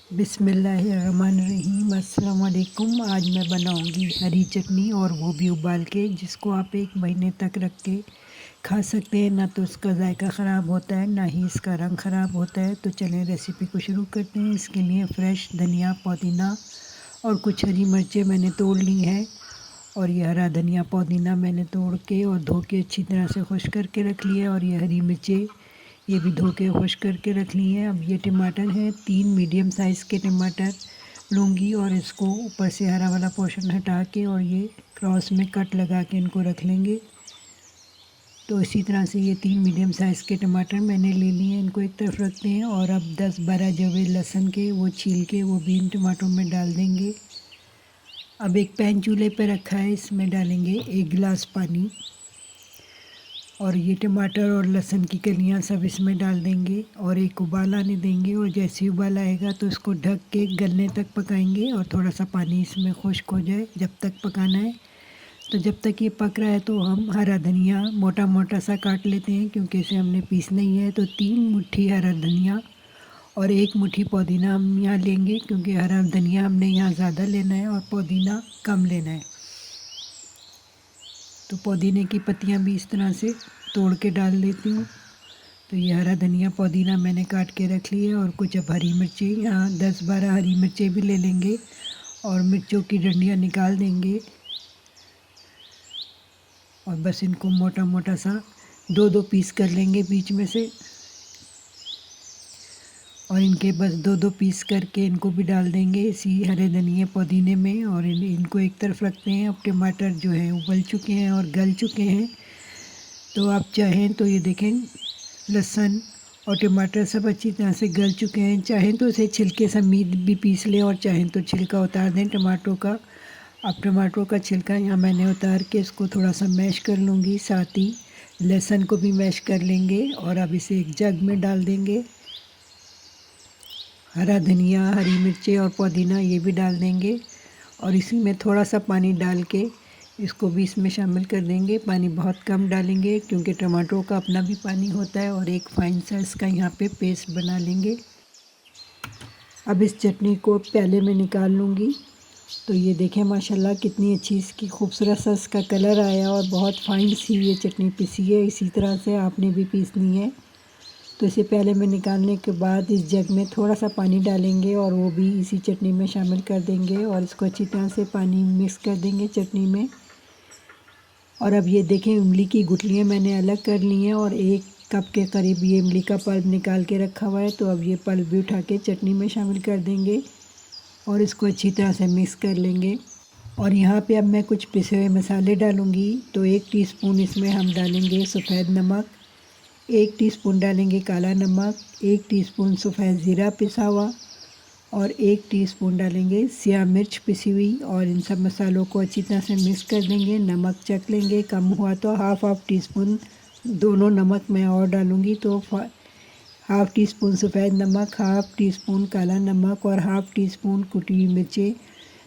बिस्मिल्लाहिर्रहमानिर्रहीम। अस्सलाम वालेकुम। आज मैं बनाऊंगी हरी चटनी और वो भी उबाल के, जिसको आप एक महीने तक रख के खा सकते हैं। ना तो उसका जायका ख़राब होता है, ना ही इसका रंग ख़राब होता है। तो चलें रेसिपी को शुरू करते हैं। इसके लिए फ़्रेश धनिया, पुदीना और कुछ हरी मिर्चें मैंने तोड़ ली हैं। और ये हरा धनिया पुदीना मैंने तोड़ के और धो के अच्छी तरह से खुश करके रख लिया। और ये हरी मिर्चें ये भी धो के खुश करके रख ली हैं। अब ये टमाटर हैं, 3 मीडियम साइज़ के टमाटर लूँगी और इसको ऊपर से हरा वाला पोर्शन हटा के और ये क्रॉस में कट लगा के इनको रख लेंगे। तो इसी तरह से ये 3 मीडियम साइज़ के टमाटर मैंने ले लिए हैं, इनको एक तरफ रखते हैं। और अब 10-12 जवे लहसुन के वो छील के वो भी इन टमाटरों में डाल देंगे। अब एक पैन चूल्हे पे रखा है, इसमें डालेंगे 1 गिलास पानी और ये टमाटर और लहसुन की कलियाँ सब इसमें डाल देंगे और एक उबाल आने देंगे। और जैसे ही उबाल आएगा तो इसको ढक के गलने तक पकाएंगे और थोड़ा सा पानी इसमें खुश्क हो जाए जब तक पकाना है। तो जब तक ये पक रहा है तो हम हरा धनिया मोटा मोटा सा काट लेते हैं, क्योंकि इसे हमने पीसना ही है। तो 3 मुट्ठी हरा धनिया और 1 मुट्ठी पुदीना हम यहाँ लेंगे, क्योंकि हरा धनिया हमने यहाँ ज़्यादा लेना है और पुदीना कम लेना है। तो पुदीने की पत्तियाँ भी इस तरह से तोड़ के डाल देती हूँ। तो ये हरा धनिया पुदीना मैंने काट के रख लिया। और कुछ अब हरी मिर्ची, यहाँ 10-12 हरी मिर्चें भी ले लेंगे और मिर्चों की डंडियाँ निकाल देंगे। और बस इनको मोटा मोटा सा 2-2 पीस कर लेंगे बीच में से। और इनके बस 2-2 पीस करके इनको भी डाल देंगे इसी हरे धनिए पुदीने में। और इनको एक तरफ रखते हैं। अब टमाटर जो है उबल चुके हैं और गल चुके हैं। तो आप चाहें तो ये देखें, लहसुन और टमाटर सब अच्छी तरह से गल चुके हैं। चाहें तो इसे छिलके समेत भी पीस लें और चाहें तो छिलका उतार दें टमाटरों का। अब टमाटरों का छिलका यहाँ मैंने उतार के इसको थोड़ा सा मैश कर लूँगी, साथ ही लहसुन को भी मैश कर लेंगे। और अब इसे एक जग में डाल देंगे। हरा धनिया, हरी मिर्चें और पुदीना ये भी डाल देंगे और इसी में थोड़ा सा पानी डाल के इसको भी इसमें शामिल कर देंगे। पानी बहुत कम डालेंगे, क्योंकि टमाटरों का अपना भी पानी होता है। और एक फाइन साइज़ का यहाँ पे पेस्ट बना लेंगे। अब इस चटनी को प्याले में निकाल लूँगी। तो ये देखें माशाल्लाह कितनी अच्छी इसकी खूबसूरत सा इसका कलर आया और बहुत फाइन सी ये चटनी पिसी है। इसी तरह से आपने भी पीसनी है। तो इसे प्याले में निकालने के बाद इस जग में थोड़ा सा पानी डालेंगे और वो भी इसी चटनी में शामिल कर देंगे और इसको अच्छी तरह से पानी मिक्स कर देंगे चटनी में। और अब ये देखें, इमली की गुठलियाँ मैंने अलग कर ली हैं और 1 कप के करीब ये इमली का पल्प निकाल के रखा हुआ है। तो अब ये पल्प भी उठा के चटनी में शामिल कर देंगे और इसको अच्छी तरह से मिक्स कर लेंगे। और यहाँ पे अब मैं कुछ पिसे हुए मसाले डालूँगी। तो 1 टीस्पून इसमें हम डालेंगे सफ़ेद नमक, 1 टीस्पून डालेंगे काला नमक, 1 टीस्पून सफ़ेद ज़ीरा पिसा हुआ और 1 टीस्पून डालेंगे सिया मिर्च पिसी हुई। और इन सब मसालों को अच्छी तरह से मिक्स कर देंगे। नमक चख लेंगे, कम हुआ तो हाफ़ टीस्पून दोनों नमक मैं और डालूँगी। तो हाफ़ टीस्पून सफ़ेद नमक, हाफ़ टीस्पून काला नमक और हाफ़ टीस्पून कुटी हुई मिर्चें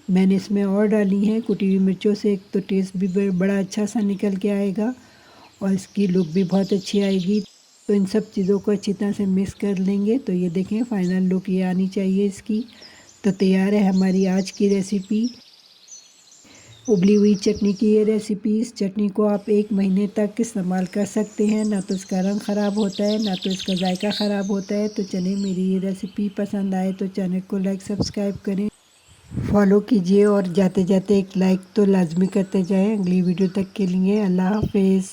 मैंने इसमें और डाली हैं। कुटी हुई मिर्चों से एक तो टेस्ट भी बड़ा अच्छा सा निकल के आएगा और इसकी लुक भी बहुत अच्छी आएगी। तो इन सब चीज़ों को अच्छी तरह से मिक्स कर लेंगे। तो ये देखें फ़ाइनल लुक ये आनी चाहिए इसकी। तो तैयार है हमारी आज की रेसिपी, उबली हुई चटनी की ये रेसिपी। इस चटनी को आप 1 महीने तक इस्तेमाल कर सकते हैं। ना तो इसका रंग ख़राब होता है, ना तो इसका जायका ख़राब होता है। तो चलिए, मेरी ये रेसिपी पसंद आए तो चैनल को लाइक सब्सक्राइब करें, फॉलो कीजिए और जाते जाते एक लाइक तो लाजमी करते जाएं। अगली वीडियो तक के लिए अल्लाह हाफ़िज़।